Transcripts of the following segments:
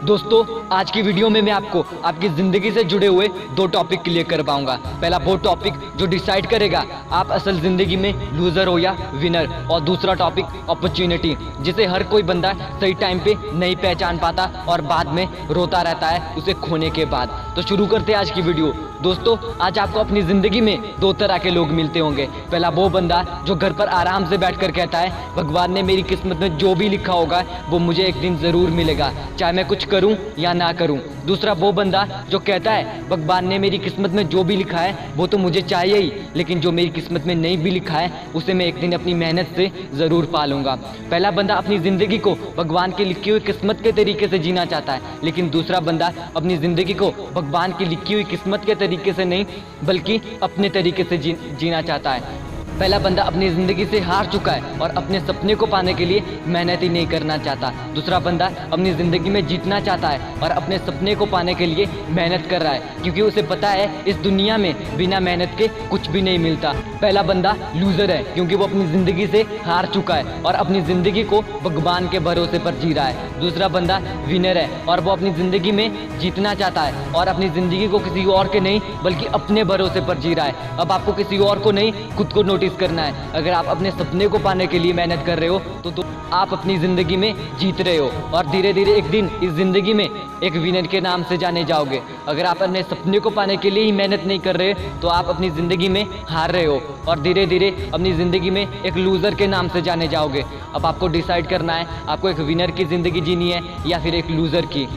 दोस्तों, आज की वीडियो में मैं आपको आपकी ज़िंदगी से जुड़े हुए दो टॉपिक क्लियर कर पाऊंगा। पहला वो टॉपिक जो डिसाइड करेगा आप असल ज़िंदगी में लूज़र हो या विनर, और दूसरा टॉपिक अपॉर्चुनिटी, जिसे हर कोई बंदा सही टाइम पे नहीं पहचान पाता और बाद में रोता रहता है उसे खोने के बाद। तो शुरू करते हैं आज की वीडियो। दोस्तों, आज आपको अपनी ज़िंदगी में दो तरह के लोग मिलते होंगे। पहला वो बंदा जो घर पर आराम से बैठकर कहता है भगवान ने मेरी किस्मत में जो भी लिखा होगा वो मुझे एक दिन ज़रूर मिलेगा, चाहे मैं कुछ करूं या ना करूं। दूसरा वो बंदा जो कहता है भगवान ने मेरी किस्मत में जो भी लिखा है वो तो मुझे चाहिए ही, लेकिन जो मेरी किस्मत में नहीं भी लिखा है उसे मैं एक दिन अपनी मेहनत से ज़रूर पा लूँगा। पहला बंदा अपनी ज़िंदगी को भगवान की लिखी हुई किस्मत के तरीके से जीना चाहता है, लेकिन दूसरा बंदा अपनी ज़िंदगी को भगवान की लिखी हुई किस्मत के तरीके से नहीं बल्कि अपने तरीके से जीना चाहता है। पहला बंदा अपनी ज़िंदगी से हार चुका है और अपने सपने को पाने के लिए मेहनत ही नहीं करना चाहता। दूसरा बंदा अपनी ज़िंदगी में जीतना चाहता है और अपने सपने को पाने के लिए मेहनत कर रहा है, क्योंकि उसे पता है इस दुनिया में बिना मेहनत के कुछ भी नहीं मिलता। पहला बंदा लूज़र है क्योंकि वो अपनी ज़िंदगी से हार चुका है और अपनी ज़िंदगी को भगवान के भरोसे पर जी रहा है। दूसरा बंदा विनर है और वो अपनी ज़िंदगी में जीतना चाहता है और अपनी ज़िंदगी को किसी और के नहीं बल्कि अपने भरोसे पर जी रहा है। अब आपको किसी और को नहीं, खुद को नोटिस करना है। अगर आप अपने सपने को पाने के लिए मेहनत कर रहे हो तो आप अपनी ज़िंदगी में जीत रहे हो और धीरे धीरे एक दिन इस ज़िंदगी में एक विनर के नाम से जाने जाओगे। अगर आप अपने सपने को पाने के लिए ही मेहनत नहीं कर रहे तो आप अपनी ज़िंदगी में हार रहे हो और धीरे धीरे अपनी ज़िंदगी में एक लूज़र के नाम से जाने जाओगे। अब आपको डिसाइड करना है आपको एक विनर की ज़िंदगी जीनी है या फिर एक लूज़र की।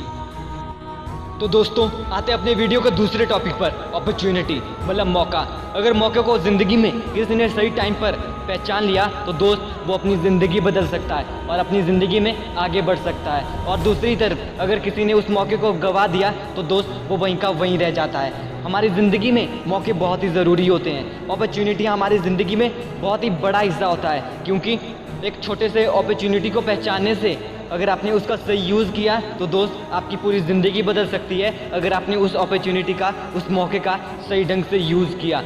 तो दोस्तों, आते हैं अपने वीडियो के दूसरे टॉपिक पर, अपॉर्चुनिटी मतलब मौका। अगर मौके को ज़िंदगी में किसी ने सही टाइम पर पहचान लिया तो दोस्त वो अपनी ज़िंदगी बदल सकता है और अपनी ज़िंदगी में आगे बढ़ सकता है। और दूसरी तरफ अगर किसी ने उस मौके को गंवा दिया तो दोस्त वो वहीं का वहीं रह जाता है। हमारी ज़िंदगी में मौके बहुत ही ज़रूरी होते हैं। अपॉर्चुनिटी हमारी ज़िंदगी में बहुत ही बड़ा हिस्सा होता है, क्योंकि एक छोटे से अपॉर्चुनिटी को पहचानने से अगर आपने उसका सही यूज़ किया तो दोस्त आपकी पूरी ज़िंदगी बदल सकती है, अगर आपने उस अपॉर्चुनिटी का, उस मौके का सही ढंग से यूज़ किया।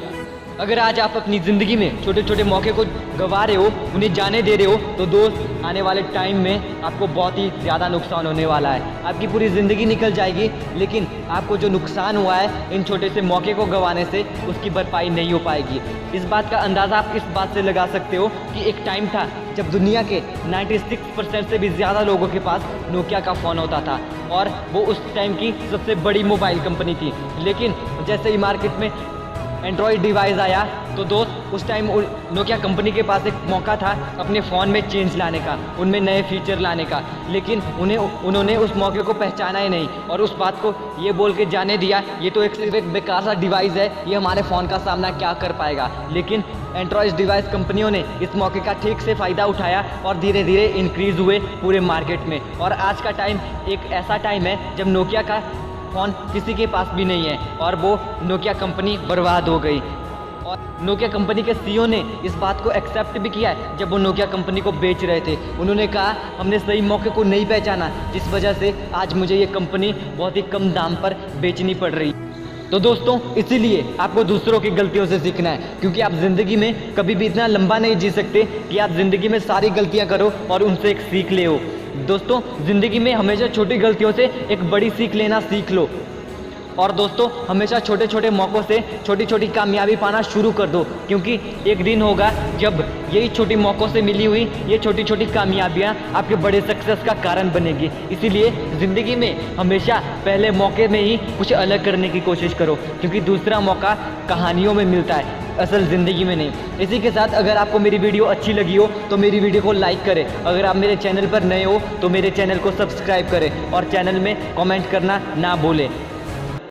अगर आज आप अपनी ज़िंदगी में छोटे छोटे मौके को गंवा रहे हो, उन्हें जाने दे रहे हो, तो दोस्त आने वाले टाइम में आपको बहुत ही ज़्यादा नुकसान होने वाला है। आपकी पूरी ज़िंदगी निकल जाएगी, लेकिन आपको जो नुकसान हुआ है इन छोटे से मौके को गंवाने से उसकी भरपाई नहीं हो पाएगी। इस बात का अंदाज़ा आप इस बात से लगा सकते हो कि एक टाइम था जब दुनिया के 96% से भी ज़्यादा लोगों के पास नोकिया का फ़ोन होता था और वो उस टाइम की सबसे बड़ी मोबाइल कंपनी थी। लेकिन जैसे ही मार्केट में एंड्रॉयड डिवाइस आया तो दोस्त उस टाइम नोकिया कंपनी के पास एक मौका था अपने फ़ोन में चेंज लाने का, उनमें नए फीचर लाने का, लेकिन उन्होंने उस मौके को पहचाना ही नहीं और उस बात को ये बोल के जाने दिया ये तो एक बेकार सा डिवाइस है, ये हमारे फ़ोन का सामना क्या कर पाएगा। लेकिन एंड्रॉयड डिवाइस कंपनियों ने इस मौके का ठीक से फ़ायदा उठाया और धीरे धीरे इंक्रीज़ हुए पूरे मार्केट में। और आज का टाइम एक ऐसा टाइम है जब नोकिया का फ़ोन किसी के पास भी नहीं है और वो नोकिया कंपनी बर्बाद हो गई। और नोकिया कंपनी के सीईओ ने इस बात को एक्सेप्ट भी किया है जब वो नोकिया कंपनी को बेच रहे थे। उन्होंने कहा हमने सही मौके को नहीं पहचाना, जिस वजह से आज मुझे ये कंपनी बहुत ही कम दाम पर बेचनी पड़ रही। तो दोस्तों, इसीलिए आपको दूसरों की गलतियों से सीखना है, क्योंकि आप ज़िंदगी में कभी भी इतना लंबा नहीं जी सकते कि आप ज़िंदगी में सारी गलतियां करो और उनसे एक सीख ले हो। दोस्तों, ज़िंदगी में हमेशा छोटी गलतियों से एक बड़ी सीख लेना सीख लो। और दोस्तों, हमेशा छोटे छोटे मौक़ों से छोटी छोटी कामयाबी पाना शुरू कर दो, क्योंकि एक दिन होगा जब यही छोटी मौक़ों से मिली हुई ये छोटी छोटी कामयाबियाँ आपके बड़े सक्सेस का कारण बनेगी। इसीलिए ज़िंदगी में हमेशा पहले मौके में ही कुछ अलग करने की कोशिश करो, क्योंकि दूसरा मौका कहानियों में मिलता है, असल ज़िंदगी में नहीं। इसी के साथ अगर आपको मेरी वीडियो अच्छी लगी हो तो मेरी वीडियो को लाइक करें। अगर आप मेरे चैनल पर नए हो तो मेरे चैनल को सब्सक्राइब करें और चैनल में कमेंट करना ना भूलें।